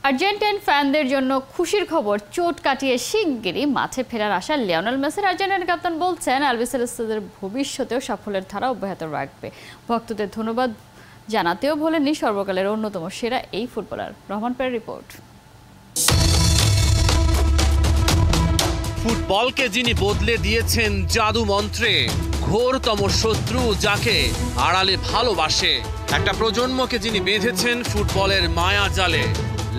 Argentine ফ্যানদের জন্য খুশির খবর, চোট কাটিয়ে শিগগিরই মাঠে ফেরার আশা লিওনেল মেসির। আর্জেন্টাইন কাপ্তান বলছেন আলবিসেলেস্তেদের ভবিষ্যতেও সাফল্যের ধারা অব্যাহত রাখবে। ভক্তদের ধন্যবাদ জানাতেও ভোলেননি সর্বকালের অন্যতম সেরা এই ফুটবলার। রহমান পের রিপোর্ট। ফুটবলকে যিনি বদলে দিয়েছেন জাদু মন্ত্রে, ঘোরতম শত্রু যাকে আড়ালে ভালোবাসে, একটা প্রজন্মকে যিনি বেঁধেছেন ফুটবলের মায়া জালে,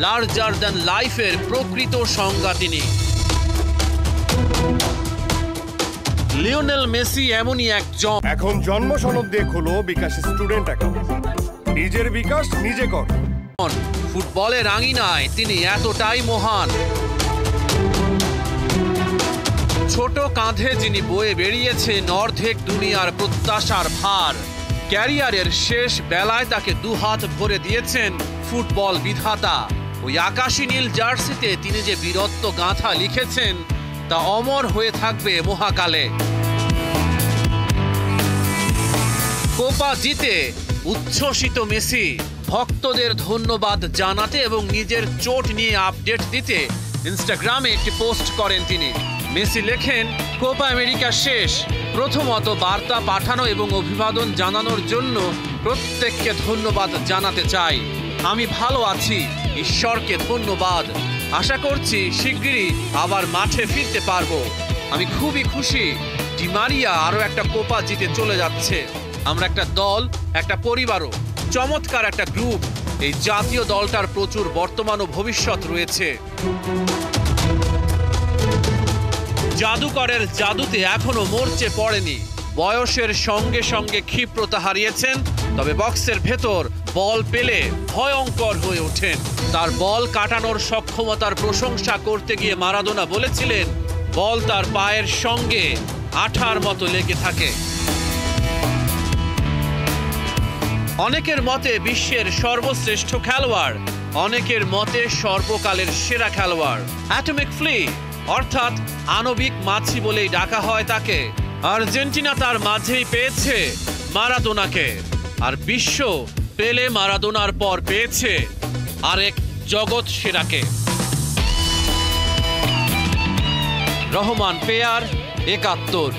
লার্জার দ্যান লাইফের প্রকৃত সংজ্ঞা তিনি। লিওনেল মেসি এমনই একজন। এখন জন্ম সনদ দিয়ে খোলো বিকাশ স্টুডেন্ট অ্যাকাউন্ট, নিজের বিকাশ নিজে কর। ফুটবলের আঙিনায় তিনি এতটাই মহান, ছোট কাঁধে যিনি বয়ে বেরিয়েছেন অর্ধেক দুনিয়ার প্রত্যাশার ভার। ক্যারিয়ারের শেষ বেলায় তাকে দুহাত ভরে দিয়েছেন ফুটবল বিধাতা। ওই আকাশী নীল জার্সিতে তিনি যে বীরত্ব গাঁথা লিখেছেন তা অমর হয়ে থাকবে মহাকালে। কোপা জিতে উচ্ছ্বসিত মেসি ভক্তদের ধন্যবাদ জানাতে এবং নিজের চোট নিয়ে আপডেট দিতে ইনস্টাগ্রামে একটি পোস্ট করেন তিনি। মেসি লেখেন, কোপা আমেরিকা শেষ, প্রথমত বার্তা পাঠানো এবং অভিবাদন জানানোর জন্য প্রত্যেককে ধন্যবাদ জানাতে চাই। আমি ভালো আছি, ঈশ্বরকে ধন্যবাদ। আশা করছি শিগগিরই আবার মাঠে ফিরতে পারবো। আমি খুবই খুশি, ডি মারিয়া আরও একটা কোপা জিতে চলে যাচ্ছে। আমরা একটা দল, একটা পরিবারও, চমৎকার একটা গ্রুপ। এই জাতীয় দলটার প্রচুর বর্তমান ও ভবিষ্যৎ রয়েছে। জাদুকরের জাদুতে এখনো মরচে পড়েনি, বয়সের সঙ্গে সঙ্গে ক্ষিপ্রতা হারিয়েছেন, তবে বক্সের ভেতর বল পেলে ভয়ঙ্কর হয়ে ওঠেন। তার বল কাটানোর সক্ষমতার প্রশংসা করতে গিয়ে মারাদোনা বলেছিলেন, বল তার পায়ের সঙ্গে আঠার মতো লেগে থাকে। অনেকের মতে বিশ্বের সর্বশ্রেষ্ঠ খেলোয়াড়, অনেকের মতে সর্বকালের সেরা খেলোয়াড়। অ্যাটমিক ফ্লি অর্থাৎ আণবিক মাছি বলেই ডাকা হয় তাকে। আর্জেন্টিনা তার মাঝেই পেয়েছে মারাদোনাকে, আর বিশ্ব পেলে মারাদোনার পর পেয়েছে আরেক জগৎ সেরাকে। রহমান পেয়ার, ৭১।